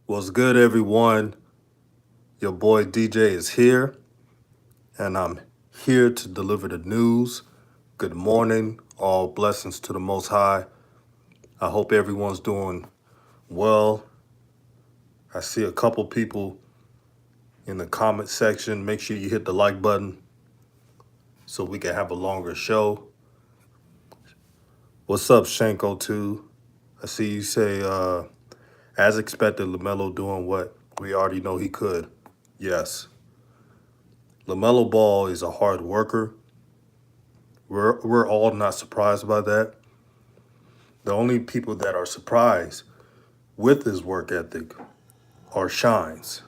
What's good, everyone? Your boy DJ is here, and I'm here to deliver the news. Good morning. All blessings to the Most High. I hope everyone's doing well. I see a couple people in the comment section. Make sure you hit the like button so we can have a longer show. What's up, Shanko 2? I see you say, as expected, LaMelo doing what we already know he could. Yes. LaMelo Ball is a hard worker. We're all not surprised by that. The only people that are surprised with his work ethic are Shines.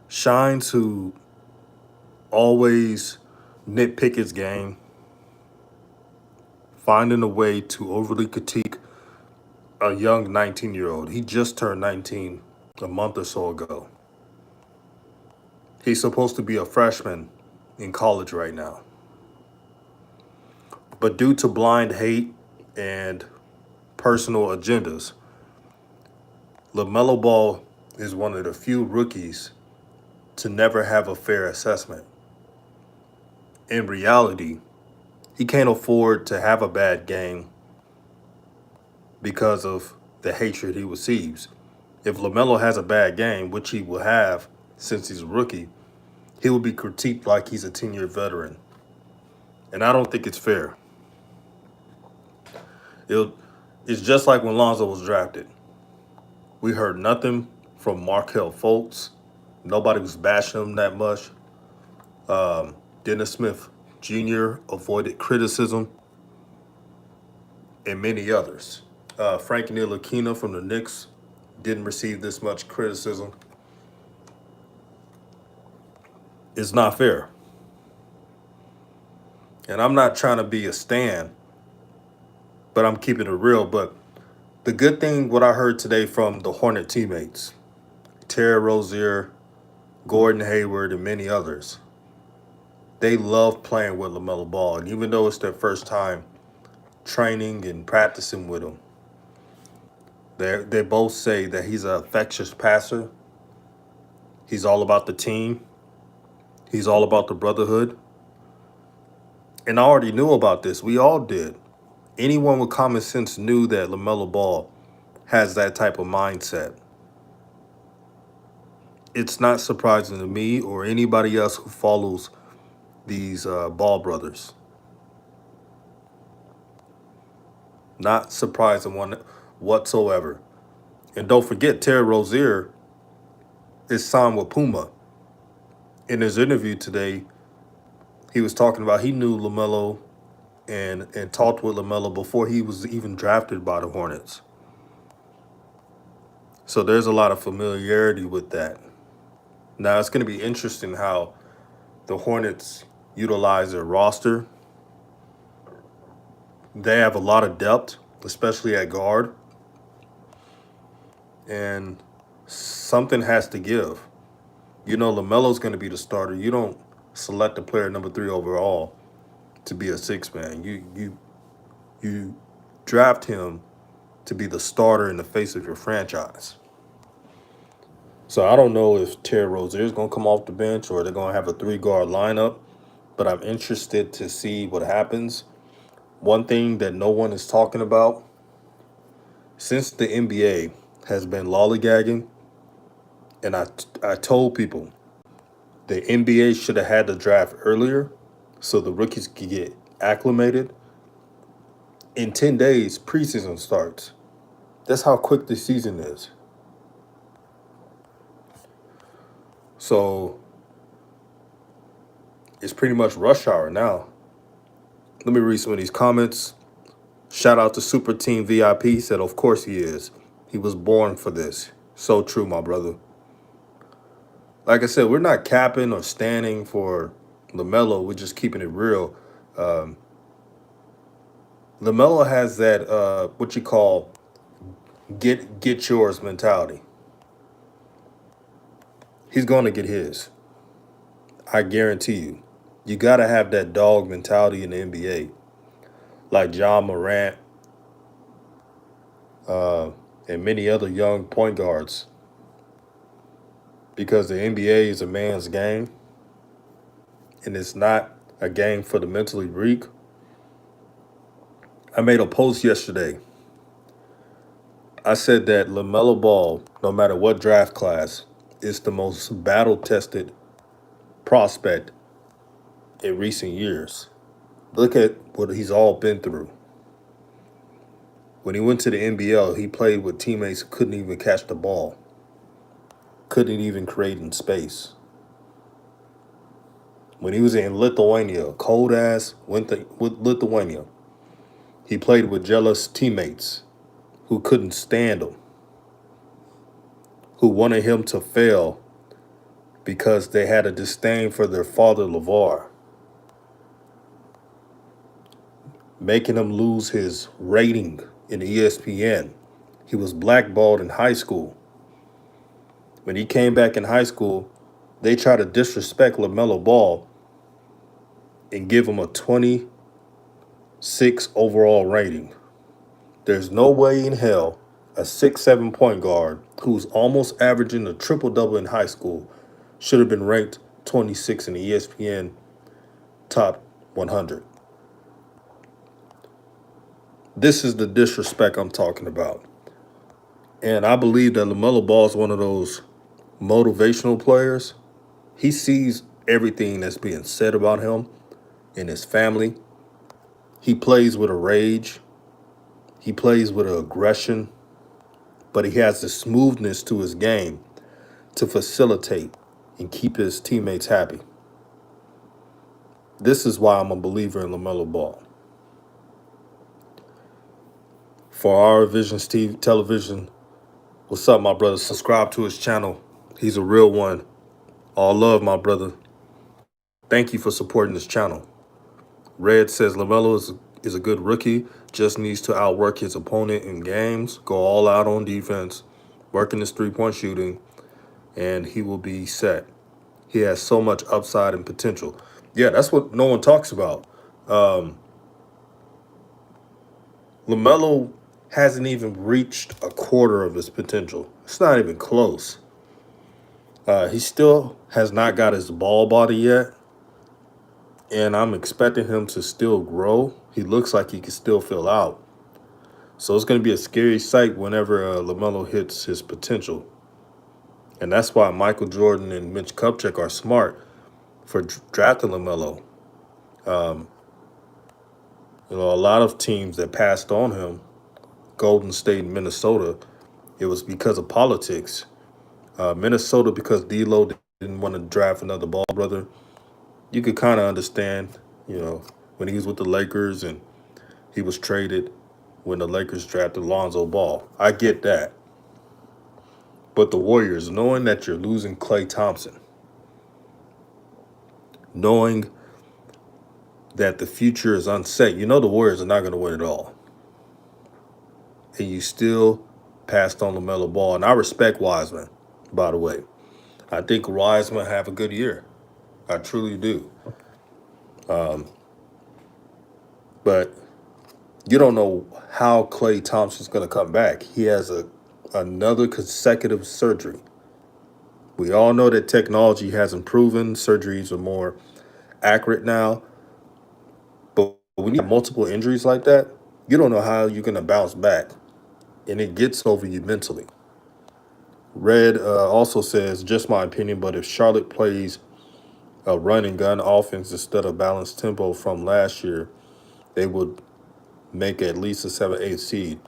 Shines who always nitpick his game, finding a way to overly critique a young 19-year-old. He just turned 19 a month or so ago. He's supposed to be a freshman in college right now. But due to blind hate and personal agendas, LaMelo Ball is one of the few rookies to never have a fair assessment. In reality, he can't afford to have a bad game because of the hatred he receives. If LaMelo has a bad game, which he will have since he's a rookie, he will be critiqued like he's a 10-year veteran. And I don't think it's fair. It's just like when Lonzo was drafted. We heard nothing from Markelle Fultz. Nobody was bashing him that much. Dennis Smith Jr. avoided criticism, and many others. Frank Ntilikina from the Knicks didn't receive this much criticism. It's not fair. And I'm not trying to be a stan, but I'm keeping it real. But the good thing, what I heard today from the Hornet teammates, Terry Rozier, Gordon Hayward, and many others, they love playing with LaMelo Ball. And even though it's their first time training and practicing with him, they both say that he's an infectious passer. He's all about the team. He's all about the brotherhood. And I already knew about this. We all did. Anyone with common sense knew that LaMelo Ball has that type of mindset. It's not surprising to me or anybody else who follows these Ball brothers. Not surprising one whatsoever. And don't forget, Terry Rozier is signed with Puma. In his interview today, he was talking about he knew LaMelo and talked with LaMelo before he was even drafted by the Hornets. So there's a lot of familiarity with that. Now it's going to be interesting how the Hornets utilize their roster. They have a lot of depth, especially at guard. And something has to give. You know, LaMelo's going to be the starter. You don't select a player number 3 overall to be a six man. You draft him to be the starter in the face of your franchise. So I don't know if Terry Rozier is going to come off the bench or they're going to have a 3-guard lineup, but I'm interested to see what happens. One thing that no one is talking about, since the NBA has been lollygagging, and I told people the NBA should have had the draft earlier so the rookies could get acclimated. In 10 days, preseason starts. That's how quick the season is. So it's pretty much rush hour now. Let me read some of these comments. Shout out to Super Team VIP. He said, of course he is. He was born for this. So true, my brother. Like I said, we're not capping or standing for LaMelo. We're just keeping it real. LaMelo has that what you call get yours mentality. He's going to get his. I guarantee you. You got to have that dog mentality in the NBA. Like John Morant, and many other young point guards because the NBA is a man's game and it's not a game for the mentally weak. I made a post yesterday. I said that LaMelo Ball, no matter what draft class, is the most battle tested prospect in recent years. Look at what he's all been through. When he went to the NBL, he played with teammates who couldn't even catch the ball, couldn't even create in space. When he was in Lithuania, cold ass with Lithuania, he played with jealous teammates who couldn't stand him, who wanted him to fail because they had a disdain for their father, LeVar, making him lose his rating in ESPN. He was blackballed in high school. When he came back in high school, they tried to disrespect LaMelo Ball and give him a 26 overall rating. There's no way in hell a 6'7" point guard who's almost averaging a triple double in high school should have been ranked 26 in the ESPN top 100. This is the disrespect I'm talking about. And I believe that LaMelo Ball is one of those motivational players. He sees everything that's being said about him and his family. He plays with a rage. He plays with an aggression. But he has the smoothness to his game to facilitate and keep his teammates happy. This is why I'm a believer in LaMelo Ball. For our Visions TV television, what's up, my brother? Subscribe to his channel. He's a real one. All love, my brother. Thank you for supporting this channel. Red says LaMelo is a good rookie, just needs to outwork his opponent in games, go all out on defense, work in his three-point shooting, and he will be set. He has so much upside and potential. Yeah, that's what no one talks about. LaMelo hasn't even reached a quarter of his potential. It's not even close. He still has not got his ball body yet, and I'm expecting him to still grow. He looks like he can still fill out. So it's going to be a scary sight whenever LaMelo hits his potential. And that's why Michael Jordan and Mitch Kupchak are smart for drafting LaMelo. A lot of teams that passed on him, Golden State and Minnesota, it was because of politics. Minnesota, because D'Lo didn't want to draft another ball brother. You could kind of understand, when he was with the Lakers and he was traded when the Lakers drafted Lonzo Ball. I get that. But the Warriors, knowing that you're losing Klay Thompson, knowing that the future is unset, the Warriors are not going to win it all. And you still passed on LaMelo Ball. And I respect Wiseman, by the way. I think Wiseman have a good year. I truly do. But you don't know how Klay Thompson's going to come back. He has another consecutive surgery. We all know that technology has improved. Surgeries are more accurate now. But when you have multiple injuries like that, you don't know how you're going to bounce back. And it gets over you mentally. Red also says, just my opinion, but if Charlotte plays a run and gun offense instead of balanced tempo from last year, they would make at least a 7-8 seed.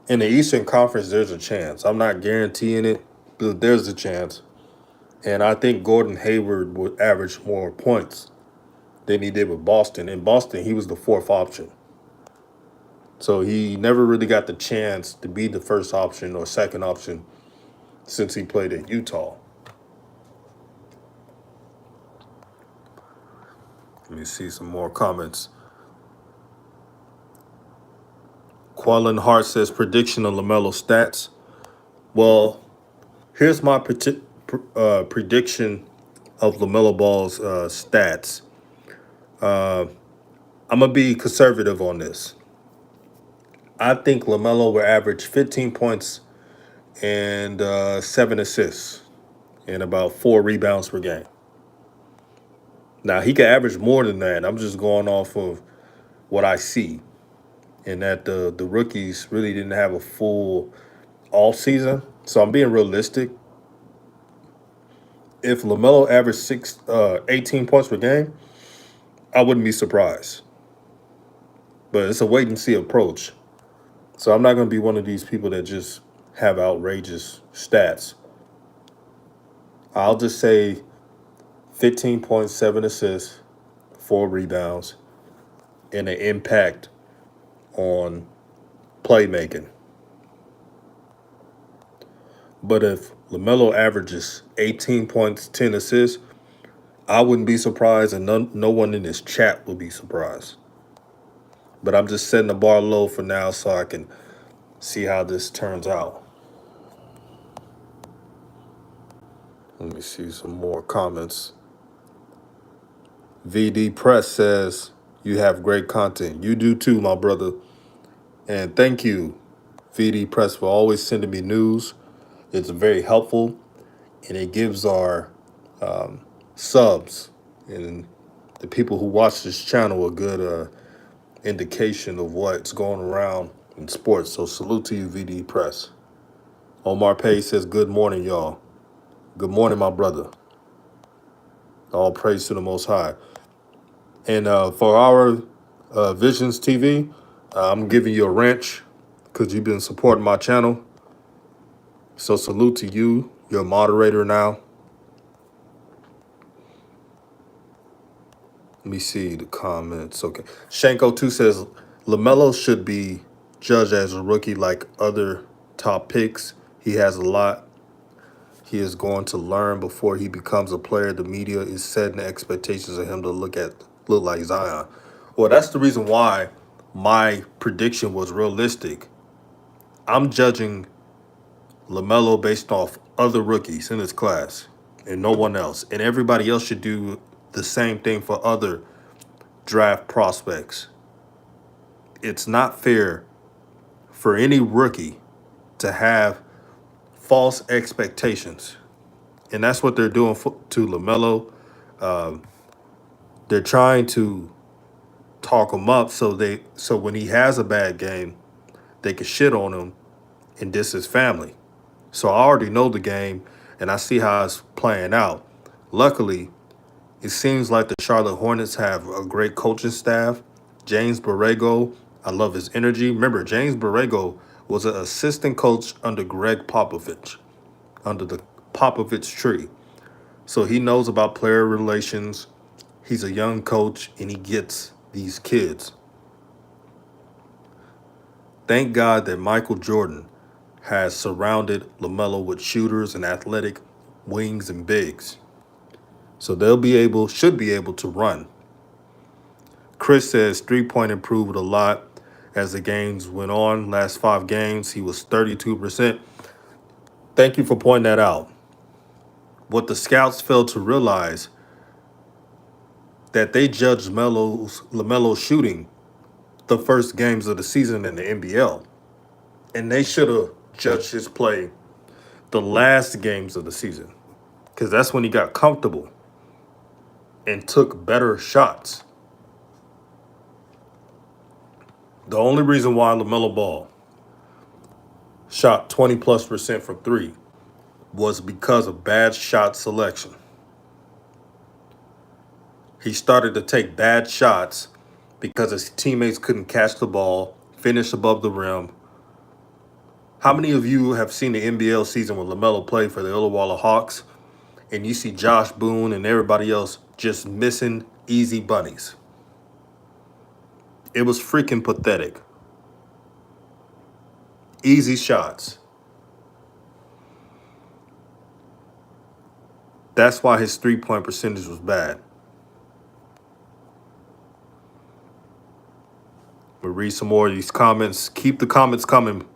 In the Eastern Conference, there's a chance. I'm not guaranteeing it, but there's a chance. And I think Gordon Hayward would average more points than he did with Boston. In Boston, he was the fourth option. So he never really got the chance to be the first option or second option since he played at Utah. Let me see some more comments. Quallen Hart says, prediction of LaMelo stats. Well, here's my prediction of LaMelo Ball's stats. I'm going to be conservative on this. I think LaMelo will average 15 points and 7 assists and about 4 rebounds per game. Now, he could average more than that. I'm just going off of what I see, and that the rookies really didn't have a full all season. So I'm being realistic. If LaMelo averaged 18 points per game, I wouldn't be surprised. But it's a wait and see approach. So I'm not going to be one of these people that just have outrageous stats. I'll just say 15.7 assists, 4 rebounds, and an impact on playmaking. But if LaMelo averages 18 points, 10 assists, I wouldn't be surprised, and no one in this chat will be surprised. But I'm just setting the bar low for now so I can see how this turns out. Let me see some more comments. VD Press says, you have great content. You do too, my brother. And thank you, VD Press, for always sending me news. It's very helpful, and it gives our subs and the people who watch this channel a good indication of what's going around in sports. So salute to you, VD Press. Omar Page says, good morning, y'all. Good morning, my brother. All praise to the Most High. And for our Visions TV, I'm giving you a wrench because you've been supporting my channel. So salute to you. You're a moderator now. Let me see the comments. Okay. Shanko2 says, LaMelo should be judged as a rookie like other top picks. He has a lot he is going to learn before he becomes a player. The media is setting expectations of him to look like Zion. Well, that's the reason why my prediction was realistic. I'm judging LaMelo based off other rookies in his class and no one else. And everybody else should do the same thing for other draft prospects. It's not fair for any rookie to have false expectations. And that's what they're doing to LaMelo. They're trying to talk him up so when he has a bad game, they can shit on him and diss his family. So I already know the game and I see how it's playing out. Luckily, it seems like the Charlotte Hornets have a great coaching staff. James Borrego, I love his energy. Remember, James Borrego was an assistant coach under Greg Popovich, under the Popovich tree. So he knows about player relations. He's a young coach and he gets these kids. Thank God that Michael Jordan has surrounded LaMelo with shooters and athletic wings and bigs. So should be able to run. Chris says 3-point improved a lot as the games went on. Last 5 games, he was 32%. Thank you for pointing that out. What the scouts failed to realize that they judged LaMelo's shooting the first games of the season in the NBL. And they should have judged his play the last games of the season because that's when he got comfortable and took better shots. The only reason why LaMelo Ball shot 20+% from 3 was because of bad shot selection. He started to take bad shots because his teammates couldn't catch the ball, finish above the rim. How many of you have seen the NBL season when LaMelo played for the Illawarra Hawks and you see Josh Boone and everybody else just missing easy bunnies? It was freaking pathetic. Easy shots. That's why his 3-point percentage was bad. We'll read some more of these comments. Keep the comments coming.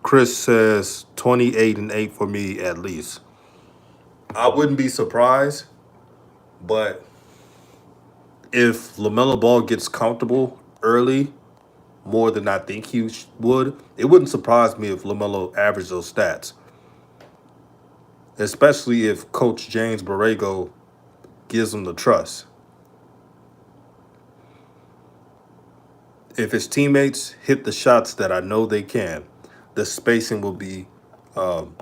Chris says 28-8 for me at least. I wouldn't be surprised, but if LaMelo Ball gets comfortable early more than I think he would. It wouldn't surprise me if LaMelo averaged those stats, especially if Coach James Borrego gives him the trust. If his teammates hit the shots that I know they can, the spacing will be um,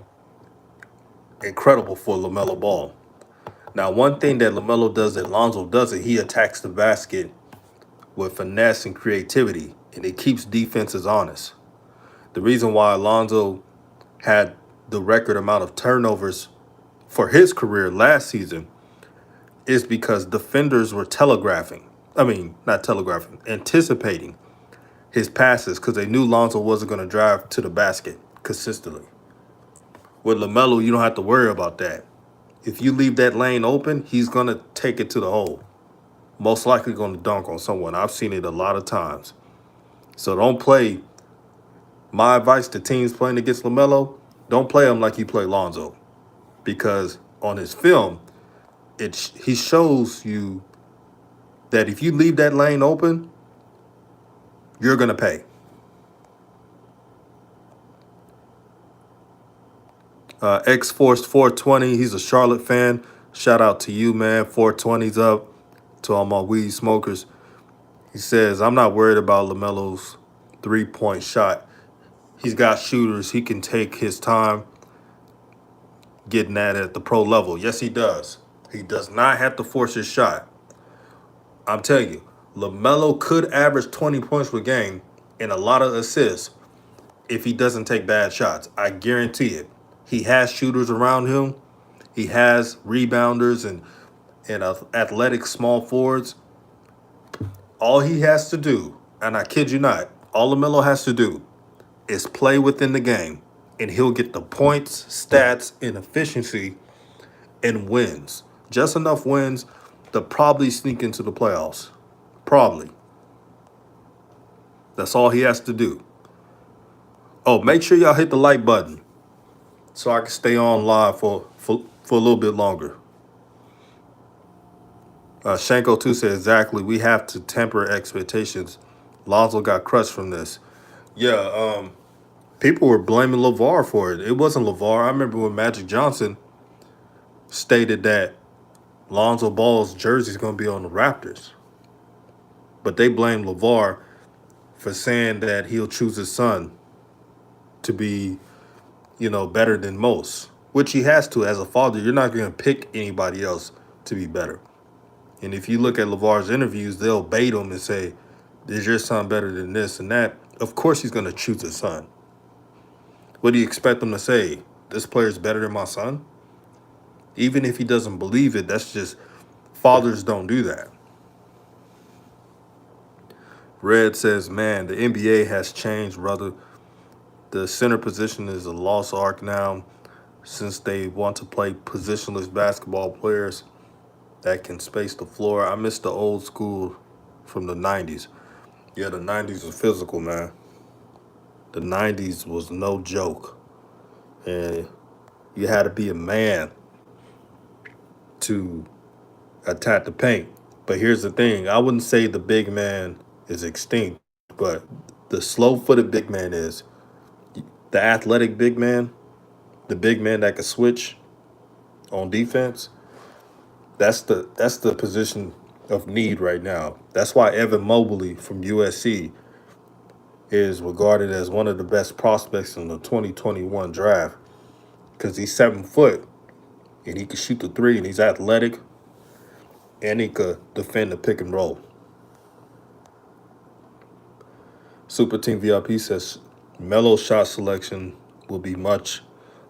incredible for LaMelo Ball. Now, one thing that LaMelo does that Lonzo doesn't, he attacks the basket with finesse and creativity, and it keeps defenses honest. The reason why Lonzo had the record amount of turnovers for his career last season is because defenders were not telegraphing, anticipating his passes because they knew Lonzo wasn't going to drive to the basket consistently. With LaMelo, you don't have to worry about that. If you leave that lane open, he's going to take it to the hole. Most likely going to dunk on someone. I've seen it a lot of times. So don't play. My advice to teams playing against LaMelo, don't play him like you play Lonzo. Because on his film, he shows you that if you leave that lane open, you're going to pay. X Force 420, he's a Charlotte fan. Shout out to you, man. 420's up to all my weed smokers. He says, I'm not worried about LaMelo's 3-point shot. He's got shooters. He can take his time getting that at the pro level. Yes, he does. He does not have to force his shot. I'm telling you, LaMelo could average 20 points per game and a lot of assists if he doesn't take bad shots. I guarantee it. He has shooters around him. He has rebounders and athletic small forwards. All he has to do, and I kid you not, all LaMelo has to do is play within the game, and he'll get the points, stats, and efficiency and wins. Just enough wins to probably sneak into the playoffs. Probably. That's all he has to do. Oh, make sure y'all hit the like button so I can stay on live for a little bit longer. Shanko 2 said exactly, we have to temper expectations. Lonzo got crushed from this. Yeah, people were blaming LeVar for it. It wasn't LeVar. I remember when Magic Johnson stated that Lonzo Ball's jersey is going to be on the Raptors. But they blamed LeVar for saying that he'll choose his son to be, better than most, which he has to. As a father, you're not going to pick anybody else to be better. And if you look at LeVar's interviews, they'll bait him and say, is your son better than this and that? Of course he's going to choose his son. What do you expect him to say? This player's better than my son? Even if he doesn't believe it, that's just, fathers don't do that. Red says, man, the NBA has changed, brother. The center position is a lost art now since they want to play positionless basketball players that can space the floor. I miss the old school from the 90s. Yeah, the 90s was physical, man. The 90s was no joke. And you had to be a man to attack the paint. But here's the thing. I wouldn't say the big man is extinct, but the slow-footed big man is. The athletic big man, the big man that can switch on defense, that's the position of need right now. That's why Evan Mobley from USC is regarded as one of the best prospects in the 2021 draft because he's 7 foot and he can shoot the three and he's athletic and he could defend the pick and roll. Super Team VIP says Melo's shot selection will be much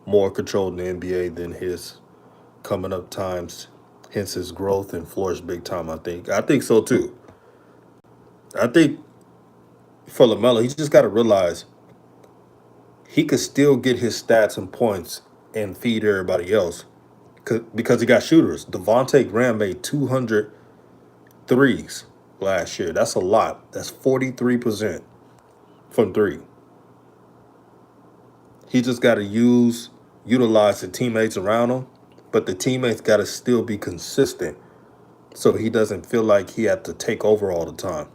more controlled in the NBA than his coming up times, hence his growth and flourish big time, I think. I think so, too. I think for LaMelo, he just got to realize he could still get his stats and points and feed everybody else because he got shooters. Devontae Graham made 200 threes last year. That's a lot. That's 43% from three. He just got to utilize the teammates around him, but the teammates got to still be consistent so he doesn't feel like he had to take over all the time.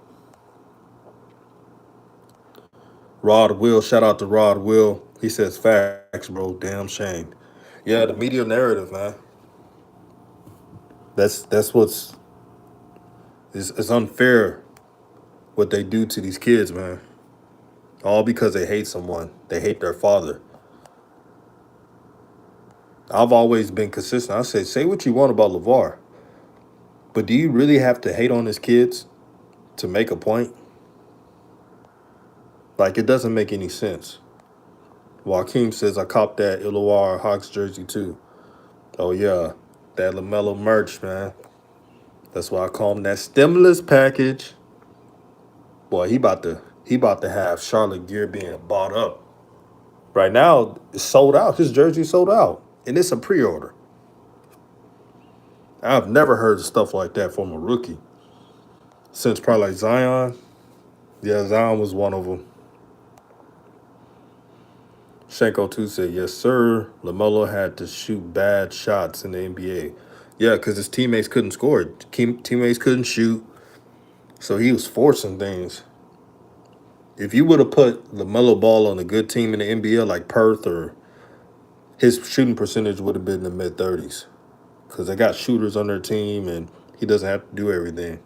Rod Will, shout out to Rod Will. He says facts, bro. Damn shame. Yeah, the media narrative, man. That's what's it's unfair what they do to these kids, man. All because they hate someone. They hate their father. I've always been consistent. I say what you want about LeVar, but do you really have to hate on his kids to make a point? Like, it doesn't make any sense. Joaquin says, I copped that Illawarra Hawks jersey too. Oh, yeah. That LaMelo merch, man. That's why I call him that stimulus package. Boy, he about to have Charlotte gear being bought up. Right now, it's sold out. His jersey sold out. And it's a pre-order. I've never heard of stuff like that from a rookie. Since probably like Zion. Yeah, Zion was one of them. Shanko 2 said, yes, sir. LaMelo had to shoot bad shots in the NBA. Yeah, because his teammates couldn't score. Teammates couldn't shoot. So he was forcing things. If you would have put LaMelo Ball on a good team in the NBA like Perth, or his shooting percentage would have been in the mid 30s. Because they got shooters on their team and he doesn't have to do everything.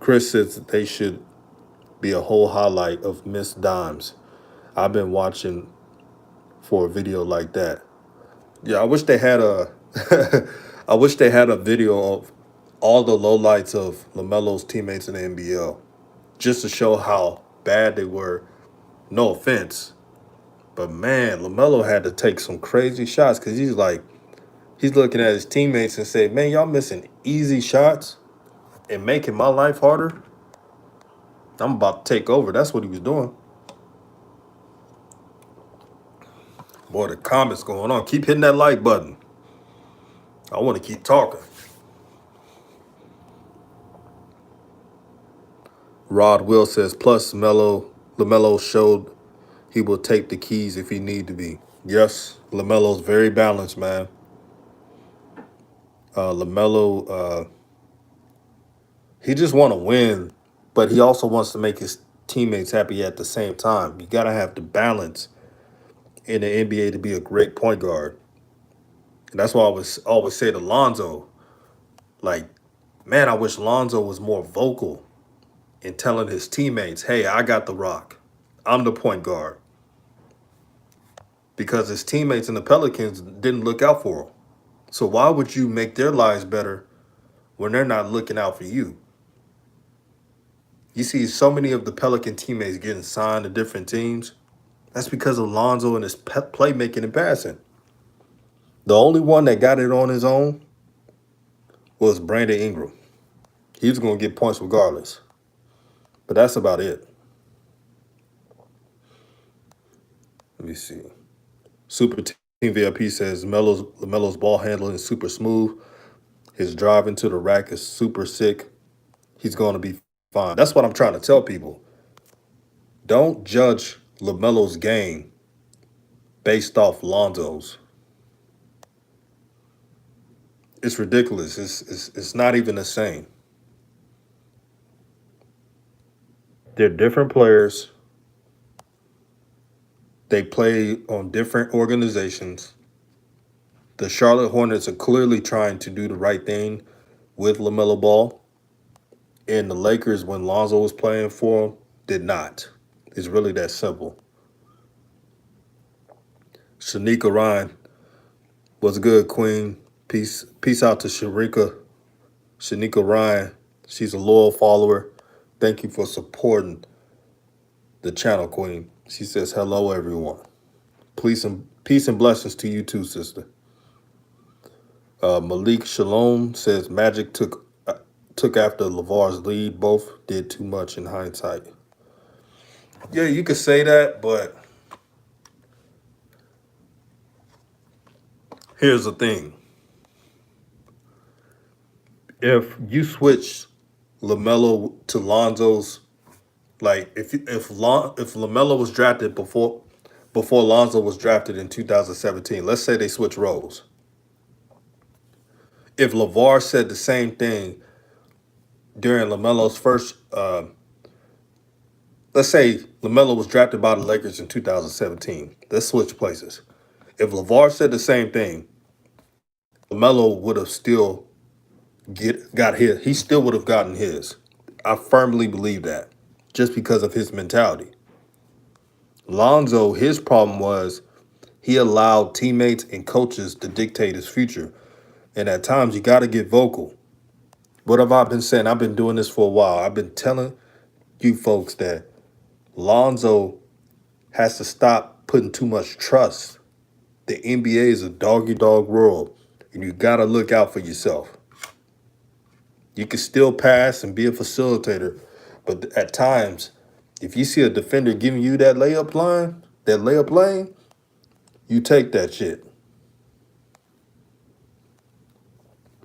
Chris says that they should be a whole highlight of missed dimes. I've been watching for a video like that. Yeah, I wish they had a I wish they had a video of all the lowlights of LaMelo's teammates in the NBL, just to show how bad they were. No offense, but man, LaMelo had to take some crazy shots because he's looking at his teammates and say, "Man, y'all missing easy shots and making my life harder. I'm about to take over." That's what he was doing. Boy, the comments going on. Keep hitting that like button. I want to keep talking. Rod Will says, plus LaMelo showed he will take the keys if he need to be. Yes, LaMelo's very balanced, man. LaMelo, he just want to win, but he also wants to make his teammates happy at the same time. You got to have the balance in the NBA to be a great point guard. And that's why I was always say to Lonzo, like, man, I wish Lonzo was more vocal in telling his teammates, hey, I got the rock. I'm the point guard. Because his teammates in the Pelicans didn't look out for him. So why would you make their lives better when they're not looking out for you? You see so many of the Pelican teammates getting signed to different teams. That's because of Lonzo and his playmaking and passing. The only one that got it on his own was Brandon Ingram. He was going to get points regardless. But that's about it. Let me see. Super Team VIP says LaMelo's ball handling is super smooth. His drive into the rack is super sick. He's going to be fine. That's what I'm trying to tell people. Don't judge LaMelo's game based off Lonzo's. It's ridiculous. It's not even the same. They're different players. They play on different organizations. The Charlotte Hornets are clearly trying to do the right thing with LaMelo Ball. And the Lakers, when Lonzo was playing for them, did not. It's really that simple. Shanika Ryan was good, Queen. Peace out to Shanika Ryan. She's a loyal follower. Thank you for supporting the channel, Queen. She says, hello, everyone. Peace and blessings to you too, sister. Malik Shalom says Magic took after LeVar's lead. Both did too much in hindsight. Yeah, you could say that, but here's the thing. If you switch LaMelo to Lonzo's, like if LaMelo was drafted before Lonzo was drafted in 2017, let's say they switch roles. If LeVar said the same thing during LaMelo's first let's say LaMelo was drafted by the Lakers in 2017. Let's switch places. If LeVar said the same thing, LaMelo would have still got his. He still would have gotten his. I firmly believe that, just because of his mentality. Lonzo, his problem was he allowed teammates and coaches to dictate his future, and at times you got to get vocal. What have I been saying? I've been doing this for a while. I've been telling you folks that Lonzo has to stop putting too much trust. The NBA is a doggy dog world, and you got to look out for yourself. You can still pass and be a facilitator, but at times, if you see a defender giving you that layup lane, you take that shit.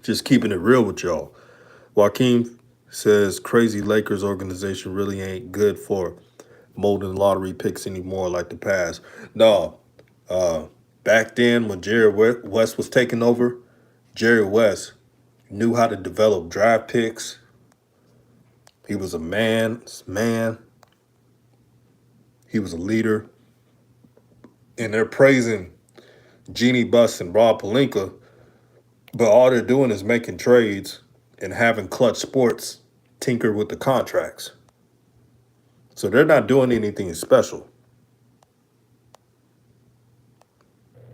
Just keeping it real with y'all. Joaquin says crazy Lakers organization really ain't good for molding lottery picks anymore like the past. No, uh, back then when West was taking over, Jerry West knew how to develop draft picks. He was a man. He was a leader. And they're praising Jeannie Buss and Rob Pelinka, but all they're doing is making trades and having Clutch Sports tinker with the contracts. So they're not doing anything special.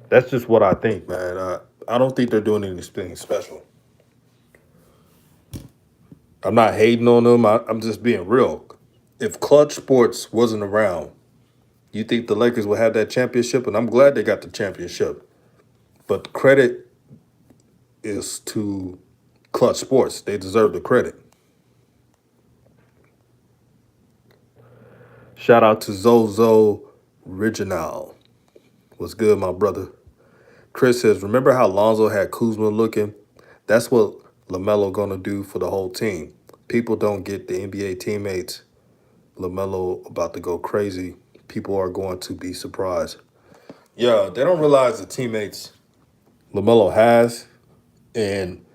That's just what I think, man. I don't think they're doing anything special. I'm not hating on them. I'm just being real. If Clutch Sports wasn't around, you think the Lakers would have that championship? And I'm glad they got the championship. But the credit is to Clutch Sports. They deserve the credit. Shout out to Zozo Original. What's good, my brother? Chris says, remember how Lonzo had Kuzma looking? That's what LaMelo gonna do for the whole team. People don't get the NBA teammates. LaMelo about to go crazy. People are going to be surprised. Yeah, they don't realize the teammates LaMelo has, and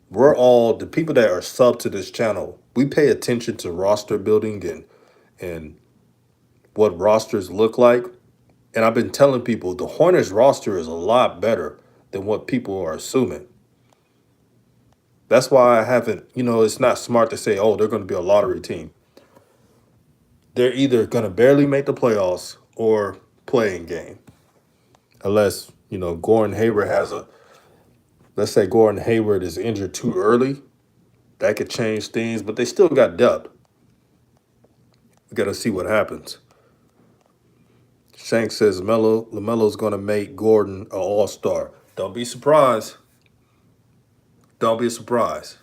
we're all the people that are sub to this channel. We pay attention to roster building and what rosters look like. And I've been telling people the Hornets roster is a lot better than what people are assuming. That's why I haven't, it's not smart to say, oh, they're going to be a lottery team. They're either going to barely make the playoffs or playing game. Unless, Gordon Hayward let's say Gordon Hayward is injured too early. That could change things, but they still got depth. We got to see what happens. Shank says LaMelo's going to make Gordon an all-star. Don't be surprised. Don't be surprised.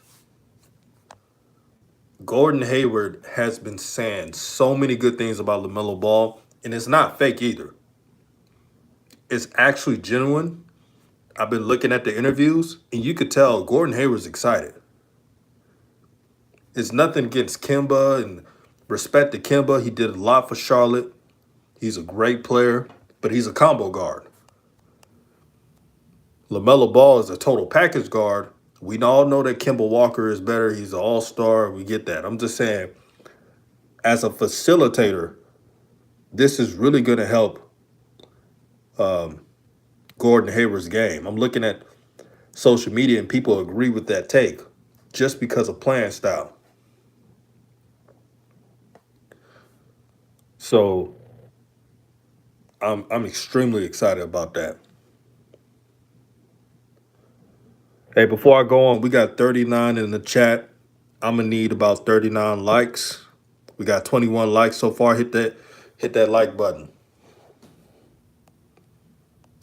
Gordon Hayward has been saying so many good things about LaMelo Ball, and it's not fake either. It's actually genuine. I've been looking at the interviews, and you could tell Gordon Hayward's excited. It's nothing against Kemba, and respect to Kemba. He did a lot for Charlotte. He's a great player, but he's a combo guard. LaMelo Ball is a total package guard. We all know that Kemba Walker is better. He's an all-star. We get that. I'm just saying, as a facilitator, this is really going to help Gordon Hayward's game. I'm looking at social media and people agree with that take just because of playing style. So I'm extremely excited about that. Hey, before I go on, we got 39 in the chat. I'm gonna need about 39 likes. We got 21 likes so far. Hit that like button.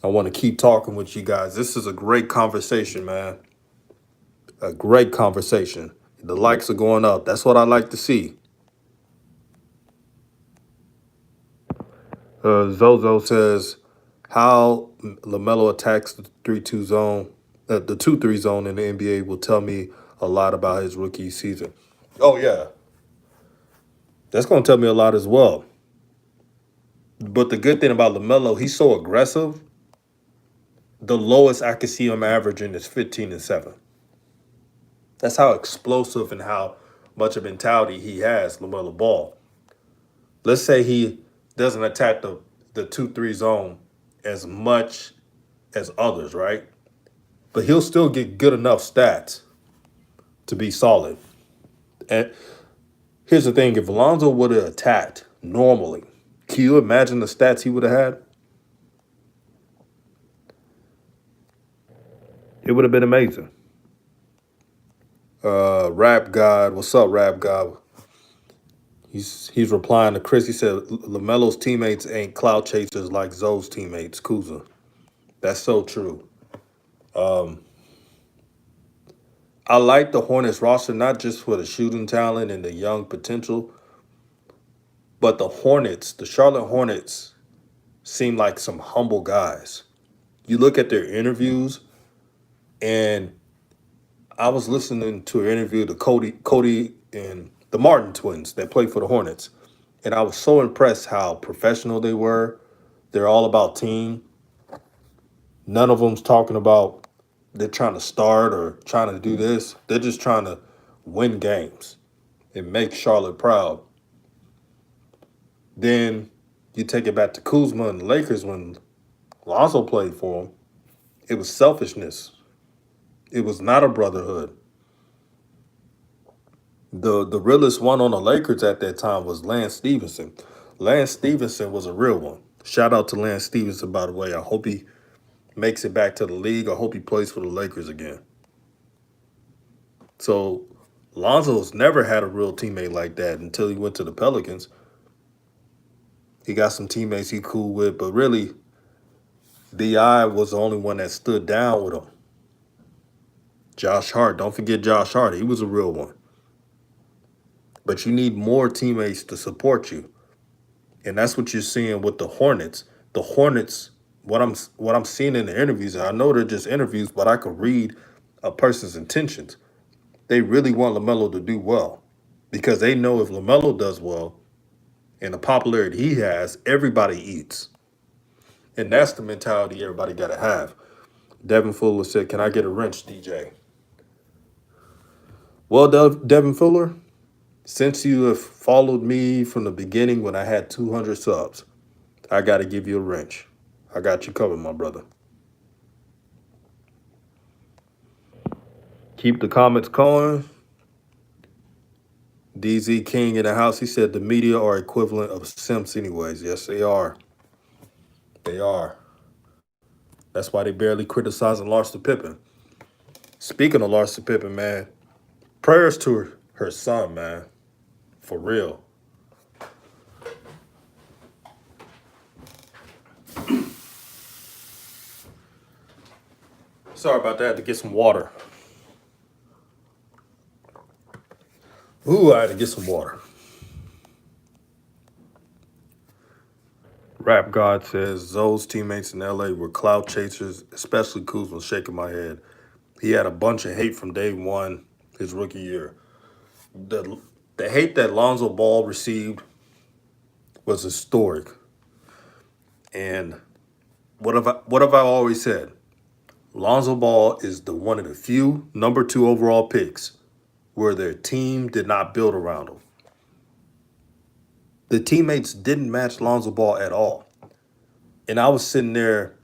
I want to keep talking with you guys. This is a great conversation, man. A great conversation. The likes are going up. That's what I like to see. Zozo says, how LaMelo attacks the 3-2 zone, the 2-3 zone in the NBA will tell me a lot about his rookie season. Oh, yeah. That's going to tell me a lot as well. But the good thing about LaMelo, he's so aggressive. The lowest I can see him averaging is 15-7. That's how explosive and how much of mentality he has, LaMelo Ball. Let's say he doesn't attack the 2-3 zone as much as others, right? But he'll still get good enough stats to be solid. And here's the thing: if Alonzo would have attacked normally, can you imagine the stats he would have had? It would have been amazing. Rap God, what's up, Rap God? He's replying to Chris. He said Lamelo's teammates ain't cloud chasers like Zoe's teammates. Kuzma. That's so true. I like the Hornets roster not just for the shooting talent and the young potential, but the Charlotte Hornets, seem like some humble guys. You look at their interviews, and I was listening to an interview to Cody and the Martin twins that play for the Hornets, and I was so impressed how professional they were. They're all about team. None of them's talking about they're trying to start or trying to do this. They're just trying to win games and make Charlotte proud. Then you take it back to Kuzma and the Lakers when Lonzo played for him. It was selfishness. It was not a brotherhood. The realest one on the Lakers at that time was Lance Stevenson. Lance Stevenson was a real one. Shout out to Lance Stevenson, by the way. I hope he makes it back to the league. I hope he plays for the Lakers again. So Lonzo's never had a real teammate like that until he went to the Pelicans. He got some teammates he cool with, but really, Bi was the only one that stood down with him. Josh Hart, don't forget Josh Hart. He was a real one. But you need more teammates to support you, and that's what you're seeing with the Hornets. The Hornets, what I'm seeing in the interviews, and I know they're just interviews, but I could read a person's intentions. They really want LaMelo to do well because they know if LaMelo does well and the popularity he has, everybody eats. And that's the mentality everybody got to have. Devin Fuller said, "Can I get a wrench, DJ?" Well, Devin Fuller, since you have followed me from the beginning when I had 200 subs, I got to give you a wrench. I got you covered, my brother. Keep the comments going. DZ King in the house, he said the media are equivalent of simps anyways. Yes, they are. They are. That's why they barely criticizing Larsa Pippen. Speaking of Larsa Pippen, man, prayers to her son, man. For real. Sorry about that. I had to get some water. Ooh, I had to get some water. Rap God says Zoe's teammates in LA were cloud chasers, especially Kuzma, shaking my head. He had a bunch of hate from day one, his rookie year. The, the hate that Lonzo Ball received was historic. And what have I always said? Lonzo Ball is the one of the few number 2 overall picks where their team did not build around him. The teammates didn't match Lonzo Ball at all. And I was sitting there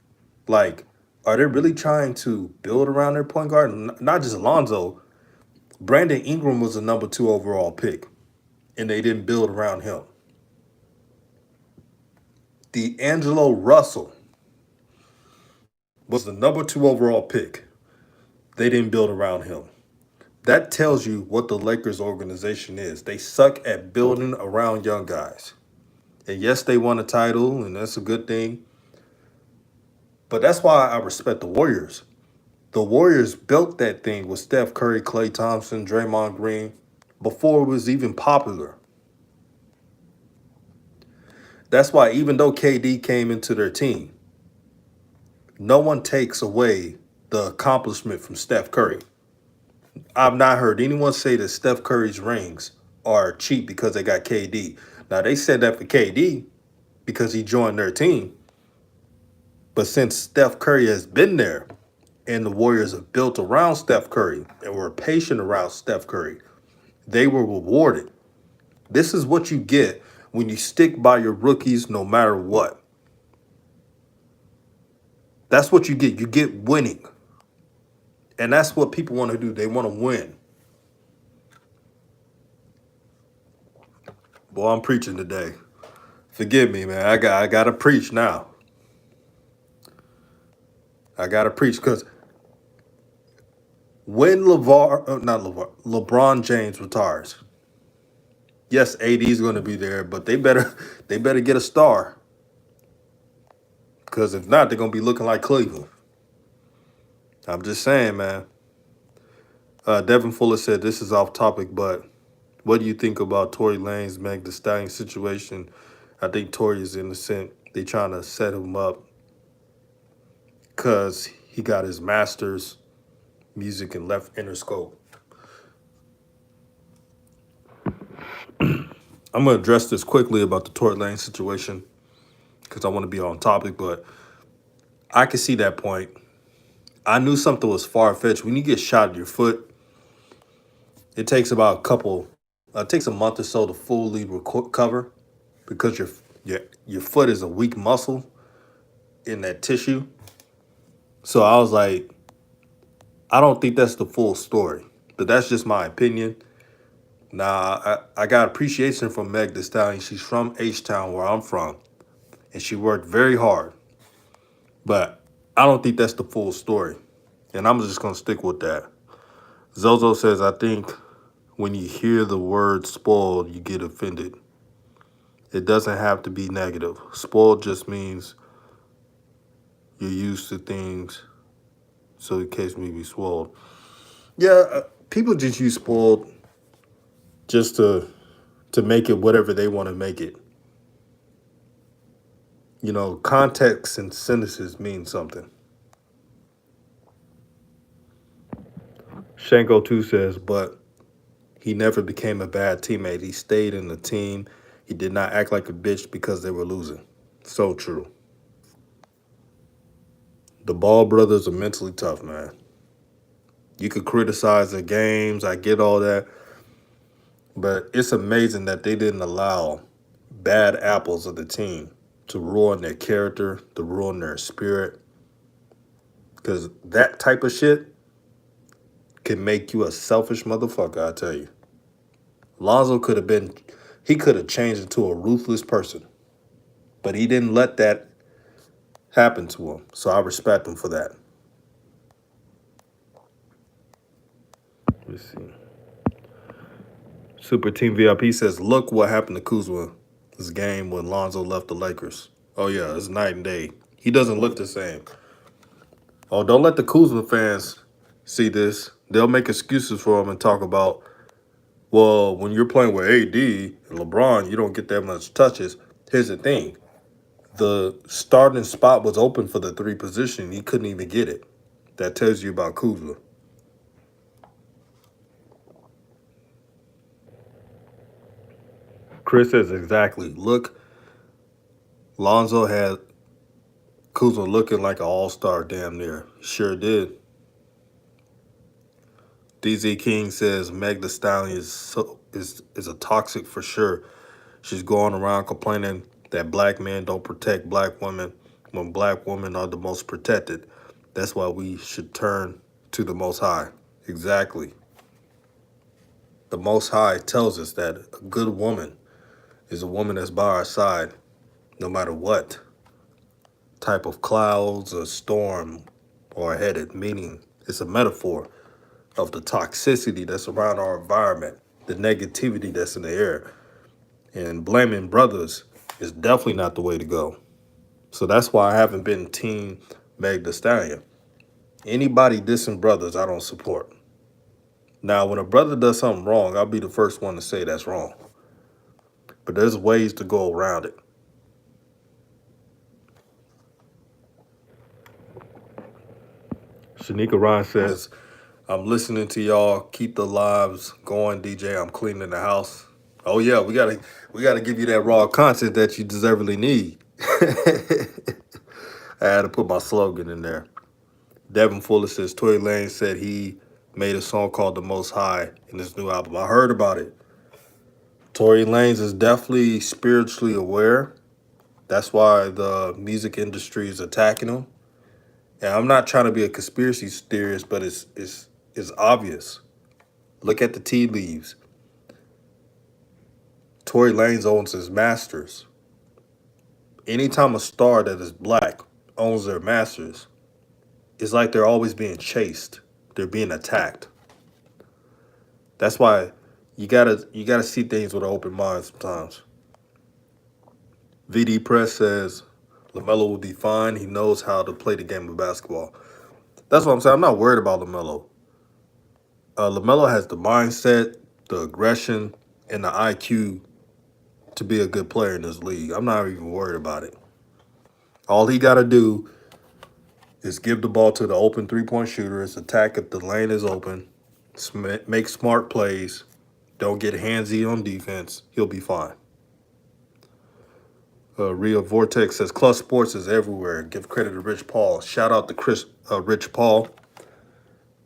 like, are they really trying to build around their point guard? Not just Lonzo. Brandon Ingram was the number 2 overall pick, and they didn't build around him. D'Angelo Russell was the number 2 overall pick. They didn't build around him. That tells you what the Lakers organization is. They suck at building around young guys. And yes, they won a title, and that's a good thing. But that's why I respect the Warriors. The Warriors built that thing with Steph Curry, Klay Thompson, Draymond Green before it was even popular. That's why even though KD came into their team, no one takes away the accomplishment from Steph Curry. I've not heard anyone say that Steph Curry's rings are cheap because they got KD. Now, they said that for KD because he joined their team. But since Steph Curry has been there and the Warriors have built around Steph Curry and were patient around Steph Curry, they were rewarded. This is what you get when you stick by your rookies no matter what. That's what you get. You get winning. And that's what people want to do. They want to win. Boy, I'm preaching today. Forgive me, man. I gotta preach now. I gotta preach because when LeBron James retires, yes, AD is going to be there, but they better get a star because if not, they're going to be looking like Cleveland. I'm just saying, man. Devin Fuller said this is off topic, but what do you think about Tory Lanez, Meg Thee Stallion situation? I think Tory is innocent. They trying to set him up because he got his master's music and left Interscope. I'm gonna address this quickly about the Tory Lanez situation because I want to be on topic, but I can see that point. I knew something was far fetched. When you get shot in your foot, it takes about a couple. It takes a month or so to fully recover because your foot is a weak muscle in that tissue. So I was like, I don't think that's the full story, but that's just my opinion. Now I got appreciation from Meg Thee Stallion. She's from H Town, where I'm from, and she worked very hard. But I don't think that's the full story, and I'm just gonna stick with that. Zozo says, I think when you hear the word spoiled, you get offended. It doesn't have to be negative. Spoiled just means you're used to things, so the case may be spoiled. Yeah, people just use spoiled just to make it whatever they want to make it. You know, context and sentences mean something. Shanko 2 says, but he never became a bad teammate. He stayed in the team. He did not act like a bitch because they were losing. So true. The Ball brothers are mentally tough, man. You could criticize their games. I get all that. But it's amazing that they didn't allow bad apples of the team to ruin their character, to ruin their spirit. Because that type of shit can make you a selfish motherfucker, I tell you. Lonzo he could have changed into a ruthless person. But he didn't let that happen to him. So I respect him for that. Let's see. Super Team VIP says, look what happened to Kuzma's game when Lonzo left the Lakers. Oh, yeah, it's night and day. He doesn't look the same. Oh, don't let the Kuzma fans see this. They'll make excuses for him and talk about, well, when you're playing with AD and LeBron, you don't get that much touches. Here's the thing. The starting spot was open for the 3 position. He couldn't even get it. That tells you about Kuzma. Chris says exactly. Look, Lonzo had Kuzma looking like an all-star damn near. Sure did. DZ King says Meg Thee Stallion is a toxic for sure. She's going around complaining that black men don't protect black women when black women are the most protected. That's why we should turn to the Most High. Exactly. The Most High tells us that a good woman is a woman that's by our side no matter what type of clouds or storm are headed, meaning it's a metaphor of the toxicity that's around our environment, the negativity that's in the air. And blaming brothers is definitely not the way to go. So that's why I haven't been Team Meg Thee Stallion. Anybody dissing brothers, I don't support. Now, when a brother does something wrong, I'll be the first one to say that's wrong. But there's ways to go around it. Shanika Ryan says, I'm listening to y'all. Keep the lives going, DJ. I'm cleaning the house. Oh yeah, we gotta give you that raw content that you deservedly need. I had to put my slogan in there. Devin Fuller says Tory Lanez said he made a song called The Most High in his new album. I heard about it. Tory Lanez is definitely spiritually aware. That's why the music industry is attacking him. And I'm not trying to be a conspiracy theorist, but it's obvious. Look at the tea leaves. Tory Lanez owns his masters. Anytime a star that is black owns their masters, it's like they're always being chased. They're being attacked. That's why you gotta see things with an open mind sometimes. VD Press says LaMelo will be fine. He knows how to play the game of basketball. That's what I'm saying. I'm not worried about LaMelo. LaMelo has the mindset, the aggression, and the IQ to be a good player in this league. I'm not even worried about it. All he got to do is give the ball to the open three-point shooters, attack if the lane is open, make smart plays, don't get handsy on defense. He'll be fine. Rio Vortex says, Clutch Sports is everywhere. Give credit to Rich Paul. Shout out to Rich Paul.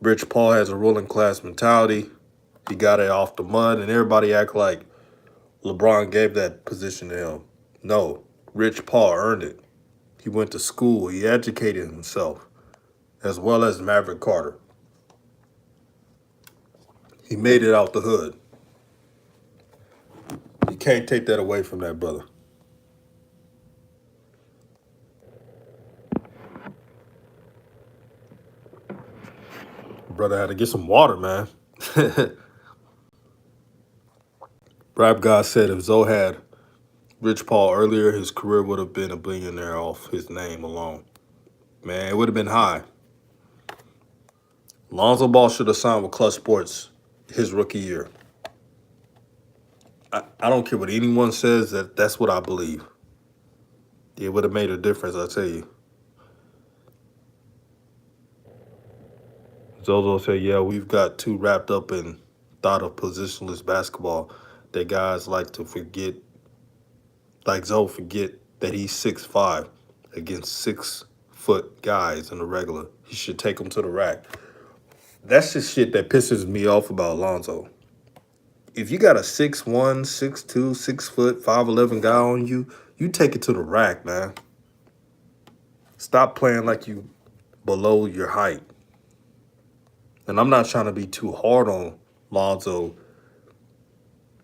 Rich Paul has a ruling class mentality. He got it off the mud, and everybody act like LeBron gave that position to him. No, Rich Paul earned it. He went to school. He educated himself, as well as Maverick Carter. He made it out the hood. You can't take that away from that brother. Brother had to get some water, man. Rap God said if Zoe had Rich Paul earlier, his career would have been a billionaire off his name alone. Man, it would have been high. Lonzo Ball should have signed with Clutch Sports his rookie year. I don't care what anyone says, that's what I believe. It would have made a difference, I tell you. Zozo said, yeah, we've got too wrapped up in thought of positionless basketball that guys like to forget, like Zoe forget that he's 6'5" against 6-foot guys in the regular. He should take them to the rack. That's the shit that pisses me off about Lonzo. If you got a 6'1", 6'2", 6 foot, 5'11" guy on you, you take it to the rack, man. Stop playing like you below your height. And I'm not trying to be too hard on Lonzo,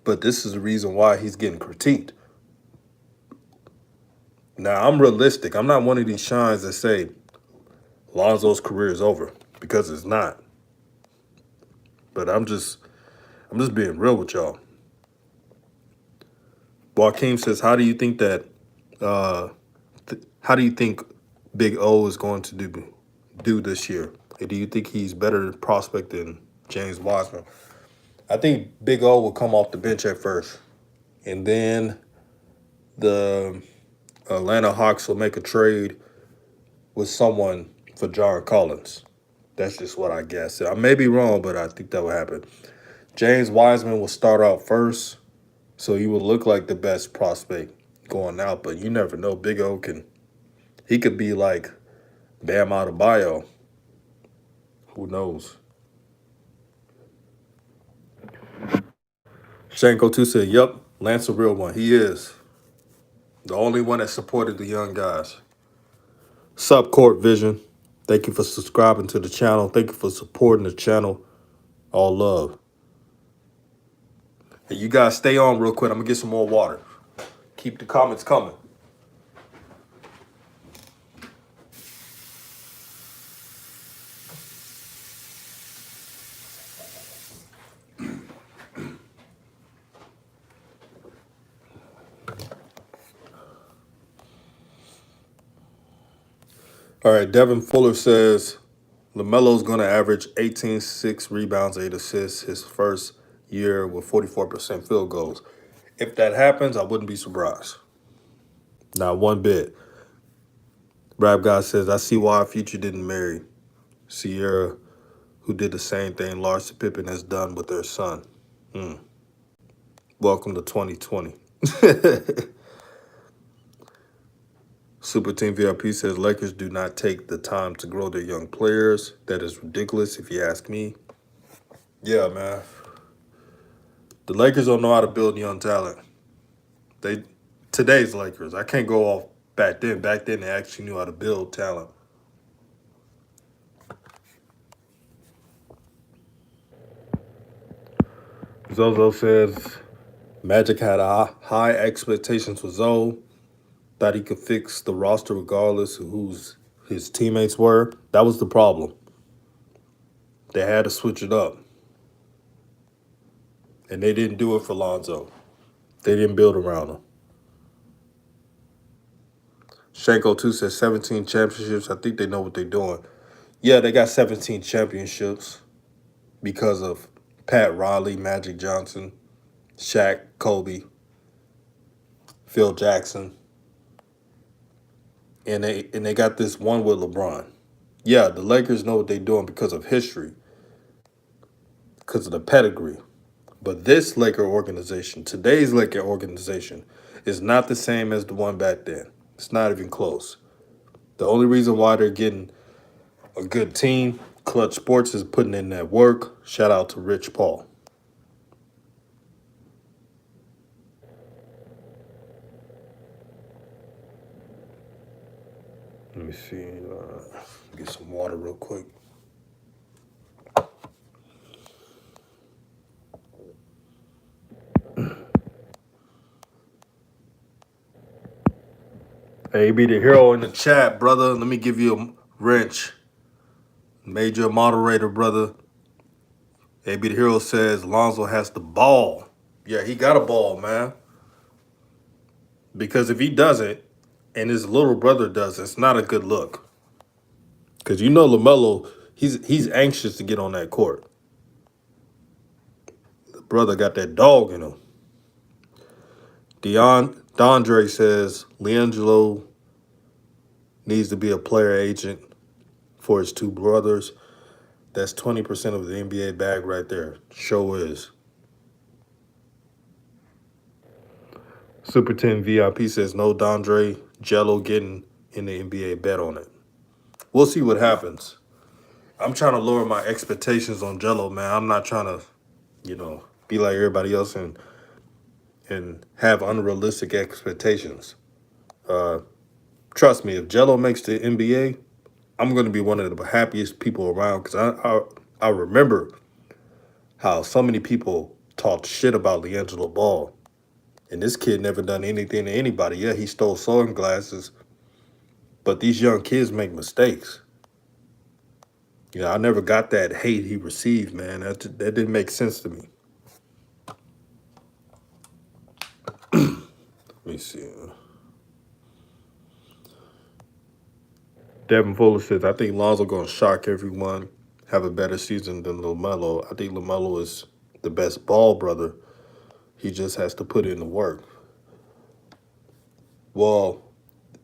but this is the reason why he's getting critiqued. Now, I'm realistic. I'm not one of these shines that say Lonzo's career is over, because it's not. But I'm just being real with y'all. Joaquin says, how do you think Big O is going to do this year? Do you think he's better prospect than James Wiseman? I think Big O will come off the bench at first, and then the Atlanta Hawks will make a trade with someone for John Collins. That's just what I guess. I may be wrong, but I think that will happen. James Wiseman will start out first, so he will look like the best prospect going out, but you never know. Big O he could be like Bam Adebayo. Who knows? Shanko 2 said, yep, Lance a real one. He is. The only one that supported the young guys. Sup, Court Vision. Thank you for subscribing to the channel. Thank you for supporting the channel. All love. Hey, you guys stay on real quick. I'm going to get some more water. Keep the comments coming. All right, Devin Fuller says LaMelo's going to average 18, 6 rebounds, 8 assists his first year with 44% field goals. If that happens, I wouldn't be surprised. Not one bit. Rap Guy says, I see why Future didn't marry Sierra, who did the same thing Larsa Pippen has done with their son. Welcome to 2020. Super Team VIP says Lakers do not take the time to grow their young players. That is ridiculous if you ask me. Yeah, man. The Lakers don't know how to build young talent. They today's Lakers. I can't go off back then. Back then they actually knew how to build talent. Zozo says Magic had high expectations for Zoe. Thought he could fix the roster regardless of who's his teammates were. That was the problem. They had to switch it up. And they didn't do it for Lonzo. They didn't build around him. Shanko 2 says 17 championships. I think they know what they're doing. Yeah, they got 17 championships because of Pat Riley, Magic Johnson, Shaq, Kobe, Phil Jackson. And they got this one with LeBron. Yeah, the Lakers know what they're doing because of history, because of the pedigree. But this Laker organization, today's Laker organization, is not the same as the one back then. It's not even close. The only reason why they're getting a good team, Clutch Sports is putting in that work. Shout out to Rich Paul. Let me see. Get some water real quick. Hey, be the hero in the chat, brother. Let me give you a wrench. Major moderator, brother. Hey, be the hero says Lonzo has the ball. Yeah, he got a ball, man. Because if he doesn't, and his little brother does, it's not a good look. Because you know LaMelo, he's anxious to get on that court. The brother got that dog in him. Dondre says LiAngelo needs to be a player agent for his two brothers. That's 20% of the NBA bag right there. Show is. Super 10 VIP says no Dondre Jello getting in the NBA, bet on it. We'll see what happens. I'm trying to lower my expectations on Jello, man. I'm not trying to, be like everybody else and have unrealistic expectations. Trust me, if Jello makes the NBA, I'm going to be one of the happiest people around because I remember how so many people talked shit about LaMelo Ball. And this kid never done anything to anybody. Yeah, he stole sunglasses, but these young kids make mistakes. I never got that hate he received, man. That didn't make sense to me. Let me see. Devin Fuller says, I think Lonzo going to shock everyone, have a better season than LaMelo. I think LaMelo is the best ball brother. He just has to put in the work. Well,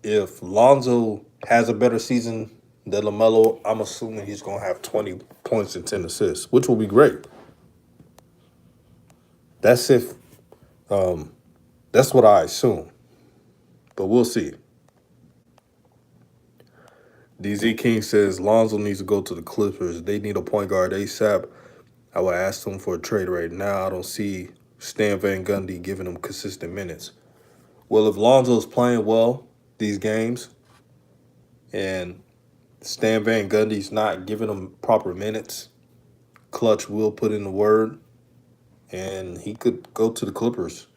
if Lonzo has a better season than LaMelo, I'm assuming he's going to have 20 points and 10 assists, which will be great. That's that's what I assume. But we'll see. DZ King says Lonzo needs to go to the Clippers. They need a point guard ASAP. I would ask them for a trade right now. I don't see Stan Van Gundy giving them consistent minutes. Well, if Lonzo's playing well these games and Stan Van Gundy's not giving him proper minutes, Clutch will put in the word and he could go to the Clippers.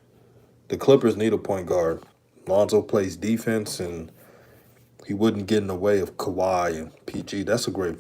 The Clippers need a point guard. Lonzo plays defense and he wouldn't get in the way of Kawhi and PG. That's a great